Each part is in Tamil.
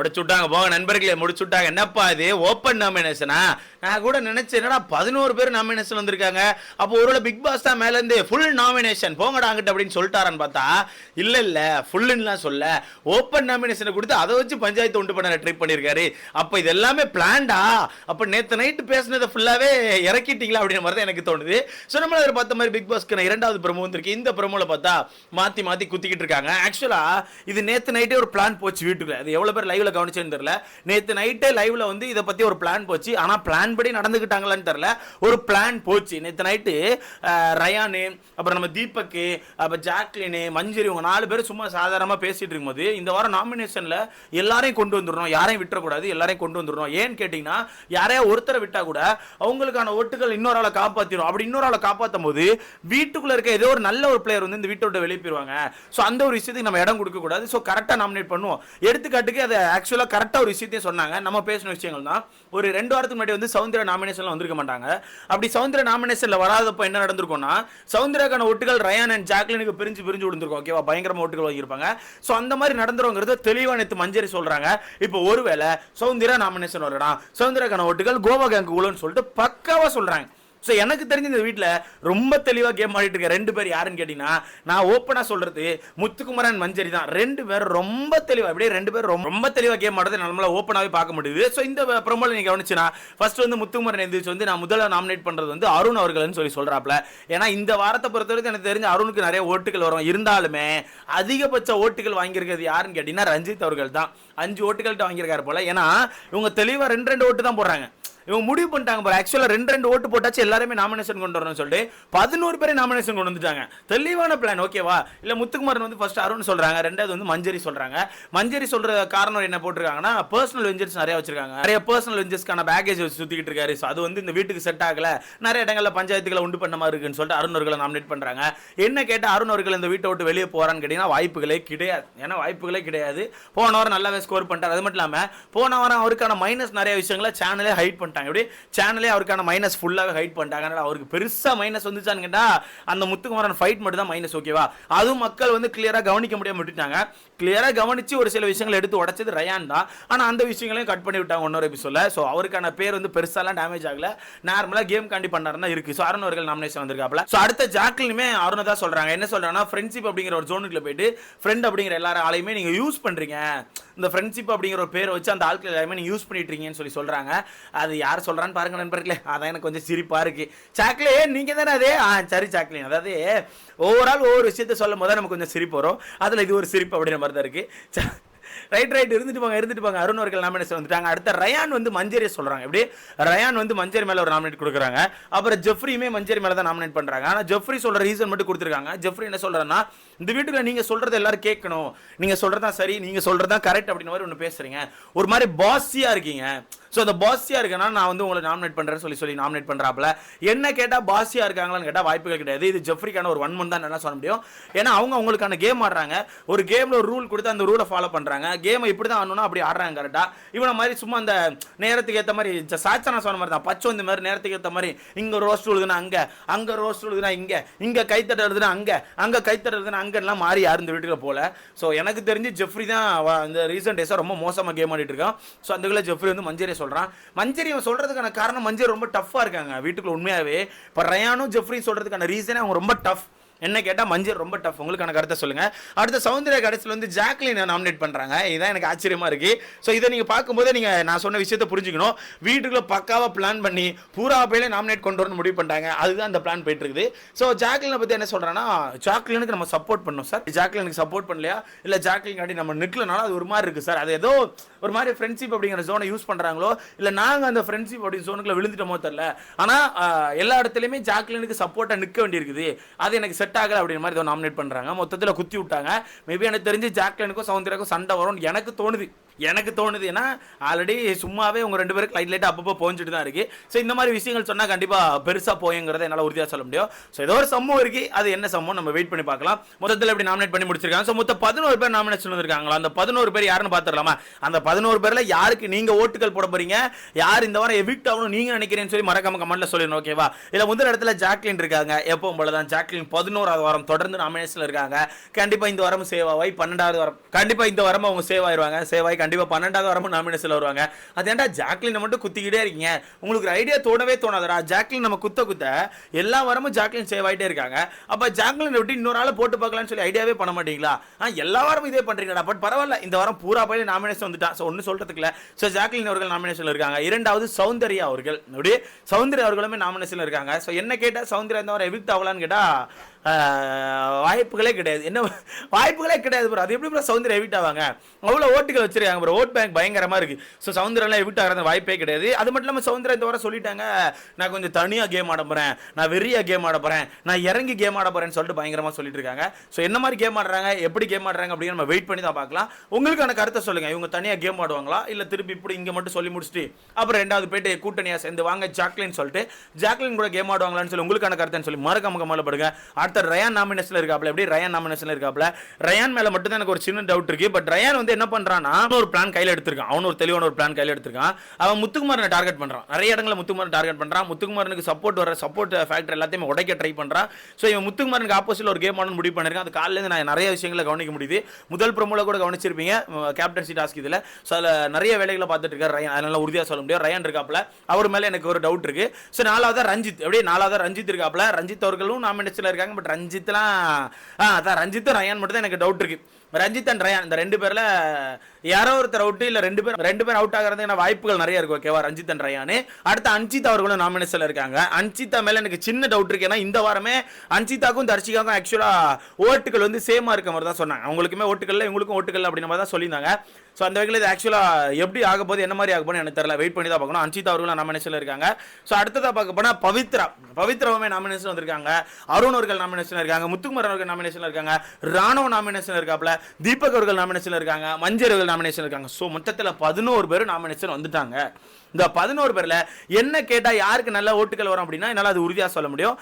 முடிச்சுட்டாங்க போங்க நண்பர்களே, முடிச்சுட்டாங்க. என்னப்பா இது ஓப்பன் நாமினேஷனா? நான் கூட நினைச்சேன் என்னடா 11 பேர் நாமினேஷன் வந்திருக்காங்க, அப்போ ஒருவேளை பிக் பாஸ் தான் மேல இருந்து ஃபுல் நாமினேஷன் போங்கடா அங்கிட்ட அப்படின்னு சொல்லிட்டாரான்னு பார்த்தா இல்ல ஃபுல்லுலாம் சொல்ல ஓப்பன் நாமினேஷனை கொடுத்து அதை வச்சு பஞ்சாயத்து உண்டு பண்ண ட்ரை பண்ணியிருக்காரு. அப்போ இது எல்லாமே பிளான்டா? அப்போ நேற்று நைட்டு பேசினதை ஃபுல்லாவே இறக்கிட்டீங்களா அப்படின்ற மாதிரி தான் எனக்கு தோணுது. ஸோ நம்மள அதில் பார்த்த மாதிரி பிக் பாஸ்க்கு இரண்டாவது ப்ரோமோ வந்திருக்கு. இந்த ப்ரோமோவில் பார்த்தா மாற்றி குத்திக்கிட்டு இருக்காங்க. ஆக்சுவலா இது நேற்று நைட்டே ஒரு பிளான் போச்சு வீட்டுக்குள்ள. அது எவ்வளோ பேர் லைவ்ல கவனிச்சேன்னு தெரியல. நேத்து நைட்டே லைவ்ல வந்து இத பத்தி ஒரு பிளான் போச்சு. ஆனா பிளான் படி நடந்துக்கிட்டாங்களான்னு தெரியல. ஒரு பிளான் போச்சு நேத்து நைட்டு. ரயான், அப்புறம் நம்ம தீபக், அப்புறம் ஜாக்லின், மஞ்சரி, இவங்க 4 பேர் சும்மா சாதாரணமா பேசிட்டு இருக்கும்போது இந்த வாரம் நாமினேஷன்ல எல்லாரையும் கொண்டு வந்துடணும், யாரையும் விட்டுறக்கூடாது, எல்லாரையும் கொண்டு வந்துடணும். ஏன்னு கேட்டீங்கன்னா யாரையா ஒருத்தரை விட்டா கூட அவங்களுக்கான ஓட்டுகள் இன்னொரு ஆளை காப்பாத்திரும். அப்படி இன்னொரு ஆளை காப்பாற்றும் போது வீட்டுக்குள்ள இருக்க ஏதோ ஒரு நல்ல ஒரு பிளேயர் வந்து இந்த வீட்டை விட்டு வெளியே போயிருவாங்க. ஸோ அந்த ஒரு விஷயத்துக்கு நம்ம இடம் கொடுக்க கூடாது. ஸோ கரெக்டா நாமினேட் பண்ணுவோம். எடுத்துக்காட்டுக்கு அதை ஆக்சுவலா கரெக்டா ஒரு விஷயத்தையும் சொன்னாங்க. நம்ம பேசின விஷயங்கள் தான். ஒரு 2 வாரத்துக்கு முன்னாடி வந்து சௌந்தர்யா நாமினேஷன்ல வந்திருக்க மாட்டாங்க. அப்படி சௌந்தர்யா நாமினேஷன்ல வராதப்ப என்ன நடந்திருக்கும்னா சௌந்தர்யாக்கான ஓட்டுகள் ரயான் அண்ட் ஜாக்லினுக்கு பிரிஞ்சு விழுந்திருக்கும். ஓகேவா, பயங்கரமா ஓட்டுகள் வாங்கியிருப்பாங்க. ஸோ அந்த மாதிரி நடந்துருங்கிறது தெளிவா நேற்று மஞ்சரி சொல்றாங்க. இப்போ ஒருவேளை சௌந்தர்யா நாமினேஷன் வரலாம், சௌந்தர்யாக்கான ஓட்டுகள் கோவா கேங்கு உள்ள சொல்லிட்டு பக்காவா சொல்றாங்க. ஸோ எனக்கு தெரிஞ்ச இந்த வீட்டில் ரொம்ப தெளிவாக கேம் ஆடிட்டு இருக்க 2 பேர் யாருன்னு கேட்டீங்கன்னா நான் ஓப்பனாக சொல்றது முத்துக்குமரன், மஞ்சரி தான். 2 பேர் ரொம்ப தெளிவாக, அப்படியே 2 பேர் ரொம்ப தெளிவாக கேம் ஆடுறது நம்மளால ஓப்பனாகவே பார்க்க முடியுது. ஸோ இந்த ப்ரோமோல நீங்கள் கவனிச்சுனா ஃபர்ஸ்ட் வந்து முத்துக்குமரன் எந்திரிச்சு வந்து நான் முதல்ல நாமினேட் பண்ணுறது வந்து அருண் அவர்கள்னு சொல்கிறாப்ல. ஏன்னா இந்த வாரத்தை பொறுத்தவரைக்கும் எனக்கு தெரிஞ்ச அருணுக்கு நிறைய ஓட்டுகள் வரும். இருந்தாலுமே அதிகபட்ச ஓட்டுகள் வாங்கியிருக்கிறது யாருன்னு கேட்டீங்கன்னா ரஞ்சித் அவர்கள் தான். 5 ஓட்டுகள்கிட்ட வாங்கியிருக்காரு போல. ஏன்னா இவங்க தெளிவாக 2 ஓட்டு தான் போடுறாங்க. இவங்க முடிவு பண்ணிட்டாங்க பாரு. ஆக்சுவலா 2 ஓட்டு போட்டாச்சு எல்லாருமே நாமினேஷன் கொண்டு வரணும்னு சொல்லிட்டு 11 பேரை நாமினேஷன் கொண்டு வந்துட்டாங்க. தெளிவான பிளான். ஓகேவா? இல்ல முத்துக்குமாரன் வந்து ஃபர்ஸ்ட் அருண் சொல்றாங்க, ரெண்டாவது வந்து மஞ்சரி சொல்றாங்க. மஞ்சரி சொல்ற காரணம் என்ன போட்டிருக்காங்கன்னா பர்சனல் வெஞ்சர்ஸ் நிறைய வச்சிருக்காங்க. நிறைய பர்சனல் வெஞ்சர்ஸ்க்கான பேக்கேஜ் வச்சு சுத்திக்கிட்டு இருக்காரு. ஸோ அது வந்து இந்த வீட்டுக்கு செட் ஆகல, நிறைய இடங்கள்ல பஞ்சாயத்துகளை உண்டு பண்ண மாதிரி இருக்குன்னு சொல்லிட்டு அருண் அவர்களை நாமினேட் பண்றாங்க. என்ன கேட்டா அருண் அவர்கள் இந்த வீட்டை விட்டு வெளியே போறான்னு கேட்டீங்கன்னா வாய்ப்புகளே கிடையாது. ஏன்னா வாய்ப்புகளே கிடையாது. போன வாரம் நல்லாவே ஸ்கோர் பண்ணிட்டார். அது மட்டும் இல்லாம போன வாரம் அவருக்கான மைனஸ் நிறைய விஷயங்களை சேனலே ஹைட் பண்ணிட்டாங்க. எப்படி சேனலே அவருக்கான மைனஸ் ஃபுல்லாவே ஹைட் பண்ணிட்டாங்க. அவருக்கு பெருசா மைனஸ் வந்துச்சான்னு கேட்டா அந்த முத்துக்குமரன் ஃபைட் மட்டும் தான் மைனஸ். ஓகேவா? அதுவும் மக்கள் வந்து கிளியரா கவனிக்க முடியாம விட்டுட்டாங்க. கிளியரா கவனிச்சு ஒரு சில விஷயங்களை எடுத்து உடைச்சது ரயான் தான். ஆனா அந்த விஷயங்களையும் கட் பண்ணி விட்டாங்க இன்னொரு எபிசோட்ல. சோ அவருக்கான பேர் வந்து பெருசாலாம் டேமேஜ் ஆகல. நார்மலா கேம் காண்டி பண்ணாருன்னா இருக்கு. சோ அருண் அவர்கள் நாமினேஷன் வந்திருக்காப்ல. சோ அடுத்த ஜாக்லினுமே அருண் தான் சொல்றாங்க. என்ன சொல்றாங்கன்னா ஃப்ரெண்ட்ஷிப் அப்படிங்கிற ஒரு ஜோனுக்குள்ள போயிட்டு ஃப்ரெண்ட் அப்படிங்கிற எல்லாரும் ஆளையுமே நீங்க யூஸ் பண்றீங்க. இந்த ஃப்ரெண்ட்ஷிப் அப்படிங்கிற ஒரு பேரை வச்சு அந்த ஆட்கள் எல்லாருமே நீங்க யூஸ் பண்ணிட்டு இருக்கீங்கன்னு சொல்றாங்க. அது யார் சொல்றான்னு பாருங்க நண்பர்களே. அதான் எனக்கு கொஞ்சம் சிரிப்பா இருக்கு. சாக்லின் நீங்க தானே அதே? சரி சாக்லின். அதாவது ஓவரால் ஒவ்வொரு விஷயத்த சொல்லும் போது நமக்கு கொஞ்சம் சிரிப்பு வரும். அதுல இது ஒரு சிரிப்பு அப்படின்ற மாதிரி தான் இருக்கு. ரைட் இருந்துட்டு போங்க. அருண் அவர்கள் நாமினேஷன் வந்துட்டாங்க. அடுத்த ரயான் வந்து மஞ்சரி சொல்றாங்க. எப்படி ரயான் வந்து மஞ்சரி மேல ஒரு நாமினேட் கொடுக்குறாங்க. அப்புறம் ஜெஃப்ரியுமே மஞ்சரி மேல தான் நாமினேட் பண்றாங்க. ஆனா ஜெஃப்ரி சொல்ற ரீசன் மட்டும் கொடுத்துருக்காங்க. ஜெஃப்ரி என்ன சொல்றேன்னா இந்த வீட்டுல நீங்க சொல்றது எல்லாரும் கேட்கணும், நீங்க சொல்றதா சரி, நீங்க சொல்றதா கரெக்ட் அப்படின்ற மாதிரி ஒன்று பேசுறீங்க. ஒரு மாதிரி பாஸியா இருக்கீங்க. ஸோ அந்த பாஸியா இருக்கனா நான் வந்து உங்களை நாமினேட் பண்றேன்னு சொல்லி நாமினேட் பண்றாப்ல. என்ன கேட்டா பாஸியா இருக்காங்களான்னு கேட்டா வாய்ப்புகள் கிடையாது. இது ஜெஃப்ரிக்கான ஒரு 1 மந்த் தான் என்ன சொல்ல முடியும். ஏன்னா அவங்களுக்கான கேம் ஆடுறாங்க. ஒரு கேம்ல ஒரு ரூல் கொடுத்து அந்த ரூலை ஃபாலோ பண்றாங்க. கேமை இப்படி தான் ஆடணும்னா அப்படி ஆடுறாங்க கரெக்டா. இவனை மாதிரி சும்மா அந்த நேரத்துக்கு ஏற்ற மாதிரி சாச்சனா சொன்ன மாதிரி தான் பச்சை இந்த மாதிரி நேரத்துக்கு ஏற்ற மாதிரி இங்க ரோஸ்ட் விழுதுனா அங்க ரோஸ்ட் விழுதுனா இங்க கைத்தட்ட எழுதுனா அங்க கைத்தட்ட எழுதுனா அங்கெல்லாம் மாறி யாரும் இந்த வீட்டுல போல. ஸோ எனக்கு தெரிஞ்சு ஜெஃப்ரி தான் இந்த ரீசன்ட் டேஸா ரொம்ப மோசமா கேம் ஆடிட்டு இருக்கான். ஸோ அந்த ஜெஃப்ரி வந்து மஞ்சரி சொல்றான். மஞ்சரி சொல்றதுக்கான காரணம் மஞ்சரி ரொம்ப டஃப்பா இருக்காங்க வீட்டுக்குள்ள உண்மையாவே. இப்ப ரயானும் ஜெஃப்ரி சொல்றதுக்கான ரீசனே அவங்க ரொம்ப டஃப். என்ன கேட்டா மஞ்சள் ரொம்ப டஃப். உங்களுக்கான கருத்தை சொல்லுங்க. அடுத்த சௌந்தர்யா கடைசியில் வந்து ஜாக்லின் நாமினேட் பண்றாங்க. இதான் எனக்கு ஆச்சரியமா இருக்கு. ஸோ இதை நீங்க பார்க்கும்போது நீங்க நான் சொன்ன விஷயத்தை புரிஞ்சுக்கணும். வீட்டுக்குள்ள பக்காவா பிளான் பண்ணி பூரா பேர்ல நாமினேட் கொண்டு வரணும் முடிவு பண்ணிட்டாங்க. அதுதான் அந்த பிளான் போயிட்டு இருக்குது. ஸோ ஜாக்லினை பத்தி என்ன சொல்றாங்கன்னா ஜாக்லினுக்கு நம்ம சப்போர்ட் பண்ணணும் சார். ஜாக்லினுக்கு சப்போர்ட் பண்ணலையா இல்ல ஜாக்லின் காட்டி நம்ம நிக்கலனாலும் அது ஒரு மாதிரி இருக்கு சார். அது ஏதோ ஒரு மாதிரி ஃப்ரெண்ட்ஷிப் அப்படிங்கிற ஜோனை யூஸ் பண்றாங்களோ இல்ல நாங்க அந்த ஃப்ரெண்ட்ஷிப் அப்படி ஜோனுக்குள்ள விழுந்துட்டோமோ தெரியல. ஆனா எல்லா இடத்துலயுமே ஜாக்லினுக்கு சப்போர்ட்டா நிக்க வேண்டியிருக்குது. அது எனக்கு செட் ஆகல அப்படின்ற மாதிரி நாமினேட் பண்றாங்க. மொத்தத்தில் குத்தி விட்டாங்க. மேபி எனக்கு தெரிஞ்சு ஜாக்லினுக்கும் சௌந்தர்யாக்கும் சண்டை வரும் எனக்கு தோணுது. ஏன்னா ஆல்ரெடி சும்மாவே உங்க 2 பேருக்கு லைட்டா அப்பப்போ போஞ்சிட்டு தான் இருக்கு. ஸோ இந்த மாதிரி விஷயங்கள் சொன்னா கண்டிப்பா பெருசா போயங்கிறத என்னால் உறுதியாக சொல்ல முடியும். ஸோ ஏதோ ஒரு சம்பவம் இருக்கு. அது என்ன சம்பவம் நம்ம வெயிட் பண்ணி பார்க்கலாம். மொத்தத்தில் எப்படி நாமினேட் பண்ணி முடிச்சிருக்காங்க. ஸோ மொத்தம் 11 பேர் நாமினேஷன் வந்திருக்காங்களா? அந்த 11 பேர் யாருன்னு பார்த்துடலாமா? அந்த 11 பேர்ல யாருக்கு நீங்க ஓட்டுகள் போட போறீங்க, யார் இந்த வாரம் எவிக்ட் ஆகணும் நீங்க நினைக்கிறேன்னு சொல்லி மறக்காம கமெண்ட்ல சொல்லிடணும். ஓகேவா? இல்ல முதல் இடத்துல ஜாக்லின் இருக்காங்க. எப்பவும் போலதான் ஜாக்லின் 11வது வாரம் தொடர்ந்து நாமினேஷன்ல இருக்காங்க. கண்டிப்பா இந்த வாரம் சேவ் ஆவாய். 12வது வாரம் கண்டிப்பா இந்த வாரம் அவங்க சேவ் ஆயிருவாங்க. சேவ் ஆகி கண்டிப்பா 12வது வாரமும் நாமினேஷன்ல வருவாங்க. அது ஏன்டா ஜாக்லினை மட்டும் குத்திக்கிட்டே இருக்கீங்க, உங்களுக்கு ஒரு ஐடியா தோணவே தோணாதடா. ஜாக்லின் நம்ம குத்த எல்லா வாரமும் ஜாக்லின் சேவ் ஆயிட்டே இருக்காங்க. அப்ப ஜாக்லின் விட்டு இன்னொரு ஆளை போட்டு பார்க்கலாம்னு சொல்லி ஐடியாவே பண்ண மாட்டீங்களா? எல்லா வாரமும் இதே பண்றீங்களா? பட் பரவாயில்ல, இந்த வாரம் பூரா போய் நாமினேஷன் வந்துட்டா. ஸோ ஒன்றும் சொல்றதுக்கு இல்லை. ஸோ ஜாக்லின் அவர்கள் நாமினேஷன்ல இருக்காங்க. இரண்டாவது சௌந்தர்யா அவர்கள், அப்படியே சௌந்தர்யா அவர்களுமே நாமினேஷன்ல இருக்காங்க. ஸோ என்ன கேட்டா சௌந்தர்யா இந்த வாரம் எவிக்ட் ஆகலான்னு கேட்டா வாய்ப்புகளே கிடையாது. என்ன வாய்ப்புகளே கிடையாது ப்ரோ. அது எப்படி ப்ரோ சௌந்தர்யா எவிக்ட் ஆவாங்க? அவ்வளோ ஓட்டுகள் வச்சிருக்காங்க ப்ரோ. ஓட் பேங்க் பயங்கரமா இருக்கு. ஸோ சௌந்தர்யாலாம் எவிக்ட் ஆகிறது வாய்ப்பே கிடையாது. அது மட்டும் இல்லாமல் சௌந்தர்யா இந்த வாரம் சொல்லிட்டாங்க, நான் கொஞ்சம் தனியாக கேம் ஆட போறேன், நான் வெறியா கேம் ஆட போறேன், நான் இறங்கி கேம் ஆட போறேன்னு சொல்லிட்டு பயங்கரமா சொல்லிட்டு இருக்காங்க. ஸோ என்ன மாதிரி கேம் ஆடுறாங்க, எப்படி கேம் ஆடுறாங்க அப்படின்னு நம்ம வெயிட் பண்ணி தான் பார்க்கலாம். உங்களுக்கான கருத்தை சொல்லுங்க. இவங்க தனியாக கேம் ஆடுவாங்களா, இல்லை திருப்பி இப்படி இங்கே மட்டும் சொல்லி முடிச்சுட்டு அப்புறம் ரெண்டாவது போயிட்டு கூட்டணியாக சேர்ந்து வாங்க ஜாக்லின் சொல்லிட்டு ஜாக்லின் கூட கேம் ஆடுவாங்களான்னு சொல்லி உங்களுக்கான கருத்தை சொல்லி மறக்காம கமெண்ட்ல போடுங்க. அடுத்த ரயான் நாமினேஷன்ல இருக்காப்ல. எப்படி ரயான் நாமினேஷன்ல இருக்காப்ல? ரயான் மேல மட்டும் தான் எனக்கு ஒரு சின்ன டவுட் இருக்கு. பட் ரயான் வந்து என்ன பண்றானா, ஒரு பிளான் கையில எடுத்திருக்கான். அவன் ஒரு தெளிவான ஒரு பிளான் கையில எடுத்திருக்கான். அவன் முத்துக்குமாரனை டார்கெட் பண்றான். நிறைய இடங்களில் முத்துக்குமாரன் டார்கெட் பண்றான். முத்துக்குமாரனுக்கு சப்போர்ட் வர சப்போர்ட் ஃபேக்டர் எல்லாத்தையும் உடைக்க ட்ரை பண்றான். ஸோ இவன் முத்துக்குமாரனுக்கு ஆப்போசிட்ல ஒரு கேம் ஆடணும் முடிவு பண்ணிருக்கான். அது காலையில இருந்து நான் நிறைய விஷயங்களை கவனிக்க முடியுது. முதல் ப்ரோமோல கூட கவனிச்சிருப்பீங்க கேப்டன்சி டாஸ்க் இதுல. ஸோ அதில் நிறைய வேலைகளை பார்த்துட்டு இருக்காரு ரயான். அதனால உறுதியாக சொல்ல முடியும் ரயான் இருக்காப்ல. அவர் மேல எனக்கு ஒரு டவுட் இருக்கு. ஸோ நாலாவது ரஞ்சித், அப்படியே நாலாவது ரஞ்சித் இருக்காப்ல. ரஞ்சித் அவர்களும் நாமினேஷன்ல இருக்காங்க. பட் ரஞ்சித்லாம் அதான் ரஞ்சித் ரயான் மட்டும் தான் எனக்கு டவுட் இருக்கு. ரஞ்சித் அண்ட் ரயான் இந்த ரெண்டு பேர்ல யாரோ ஒருத்தர் அவுட், இல்ல ரெண்டு பேர் அவுட் ஆகிறதுக்கான வாய்ப்புகள் நிறைய இருக்கு. ஓகேவா? ரஞ்சித் அண்ட் ரயான். அடுத்து அன்சிதா அவர்களும் நாமினேஷன்ல இருக்காங்க. அன்சிதா மேல எனக்கு சின்ன டவுட் இருக்கு. ஏன்னா இந்த வாரமே அன்சிதாக்கும் தர்ஷிகாக்கும் ஆக்சுவலா ஓட்டுகள் வந்து சேமா இருக்க மாதிரி தான் சொன்னாங்க. அவங்களுக்குமே ஓட்டுகள், இவங்களுக்கும் ஓட்டுகள் அப்படின்ற மாதிரி தான் சொல்லியிருந்தாங்க. ஸோ அந்த வகையில் இது ஆக்சுவலா எப்படி ஆக போது, என்ன மாதிரி ஆக போகுது எனக்கு தெரியல. வெயிட் பண்ணி தான் பார்க்கணும். அன்சிதா அவர்களும் நாமினேஷன்ல இருக்காங்க. ஸோ அடுத்ததாக பார்க்க போனா பவித்ராவுமே நாமினேஷன் வந்திருக்காங்க. அருண் அவர்கள் நாமினேஷன் இருக்காங்க. முத்துக்குமார் அவர்கள் நாமினேஷன் இருக்காங்க. ராணுவ நாமினேஷன் இருக்காப்ல. தீபக் அவர்கள் நாமினேஷன் இருக்காங்க. மஞ்சள் அவர்கள் நாமினேஷன் இருக்காங்க. ஸோ மொத்தத்தில் 11 பேர் நாமினேஷன் வந்துட்டாங்க. இந்த 11 பேர்ல என்ன கேட்டா யாருக்கு நல்ல ஓட்டுகள் வரும் அப்படின்னா என்னால் அது உறுதியாக சொல்ல முடியும்.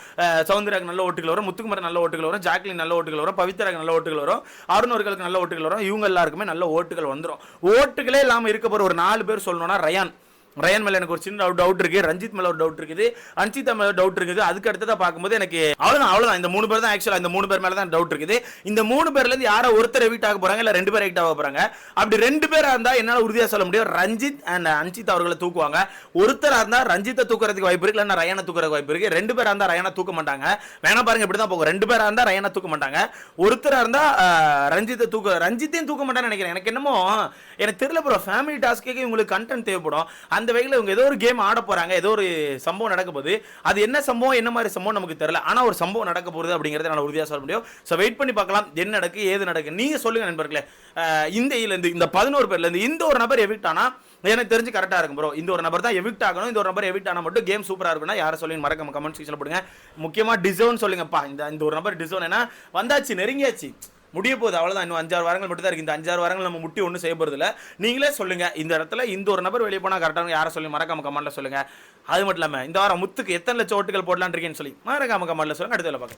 சௌந்தர்யாக்கு நல்ல ஓட்டுகள் வரும், முத்துக்குமார் நல்ல ஓட்டுகள் வரும், ஜாக்லின் நல்ல ஓட்டுகள் வரும், பவித்ராக்கு நல்ல ஓட்டுகள் வரும், அருண் அவர்களுக்கு நல்ல ஓட்டுகள் வரும். இவங்க எல்லாருக்குமே நல்ல ஓட்டுகள் வந்துடும். ஓட்டுகளே இல்லாமல் இருக்க போற ஒரு 4 பேர் சொல்லணும்னா ரயான் மேல எனக்கு ஒரு சின்ன டவுட் இருக்கு. ரஞ்சித் மேல ஒரு டவுட் இருக்குது. அன்சிதா மேல டவுட் இருக்குது. அதுக்கு அடுத்ததா பார்க்கும்போது எனக்கு அவ்வளவுதான் இந்த 3 பேர் தான் ஆக்சுவலா. இந்த 3 பேர் மேல தான் டவுட் இருக்குது. இந்த 3 பேர்ல இருந்து யாரோ ஒருத்தர் எவிக்ட் ஆக போறாங்க, இல்ல 2 பேர் எவிக்ட் ஆக போறாங்க. அப்படி 2 பேரா இருந்தா என்னால உறுதியா சொல்ல முடியும் ரஞ்சித் அண்ட் அன்சிதா அவர்களை தூக்குவாங்க. ஒருத்தரா இருந்தா ரஞ்சித்தை தூக்குறதுக்கு வாய்ப்பு இருக்கு, இல்ல ரயானை தூக்குறதுக்கு வாய்ப்பு இருக்கு. 2 பேரா இருந்தா ரயானை தூக்க மாட்டாங்க. வேணா பாருங்க, இப்படிதான் போகும். 2 பேரா இருந்தா ரயானை தூக்க மாட்டாங்க. ஒருத்தரா இருந்தா ரஞ்சித்தையும் தூக்க மாட்டான்னு நினைக்கிறேன். எனக்கு என்னமோ எனக்கு தெரியல ப்ரோ. ஃபேமிலி டாஸ்க்கு உங்களுக்கு கண்டென்ட் தேவைப்படும். அந்த வகையில் இவங்க ஏதோ ஒரு கேம் ஆட போறாங்க, ஏதோ ஒரு சம்பவம் நடக்க போகுது. அது என்ன சம்பவம், என்ன மாதிரி சம்பவம் நமக்கு தெரியல. ஆனா ஒரு சம்பவம் நடக்க போகுது அப்படிங்கறத நான் உறுதியா சொல்ல முடியும். சோ வெயிட் பண்ணி பார்க்கலாம் என்ன நடக்கு, ஏது நடக்கு. நீங்க சொல்லுங்க நண்பர்களே. இந்த 11 பேர்ல இருந்து இந்த ஒரு நபர் எவிக்ட் ஆனா எனக்கு தெரிஞ்சு கரெக்டா இருக்கும் ப்ரோ. இந்த ஒரு நபர் தான் எவிக்ட் ஆகணும். இந்த ஒரு நபர் எவிக்ட் ஆனா மட்டும் கேம் சூப்பரா இருக்கும்னா யாரை சொல்லி மறக்காம கமெண்ட் செக்ஷன்ல போடுங்க. முக்கியமா டிசர்வ் சொல்லுங்கப்பா. இந்த ஒரு நபர் டிசர்வ். ஏன்னா வந்தாச்சு, நெருங்கியாச்சு, முடிய போகுது. அவ்வளவுதான். இன்னும் 5-6 வாரங்கள் மட்டும் தான் இருக்கு. இந்த 5-6 வாரங்கள் நம்ம முட்டி ஒன்றும் செய்ய போறது இல்லை. நீங்களே சொல்லுங்க இந்த இடத்துல இந்த ஒரு நபர் வெளியே போனா கரெக்டாக யாரை சொல்லி மறக்காம கமெண்ட்ல சொல்லுங்க. அது மட்டும் இல்லாம இந்த வாரம் முத்துக்கு எத்தனை லட்சம் ஓட்டுகள் போடலான்னு இருக்கேன்னு சொல்லி மறக்காம கமெண்ட்ல சொல்லுங்க. அடுத்த பார்க்கலாம்.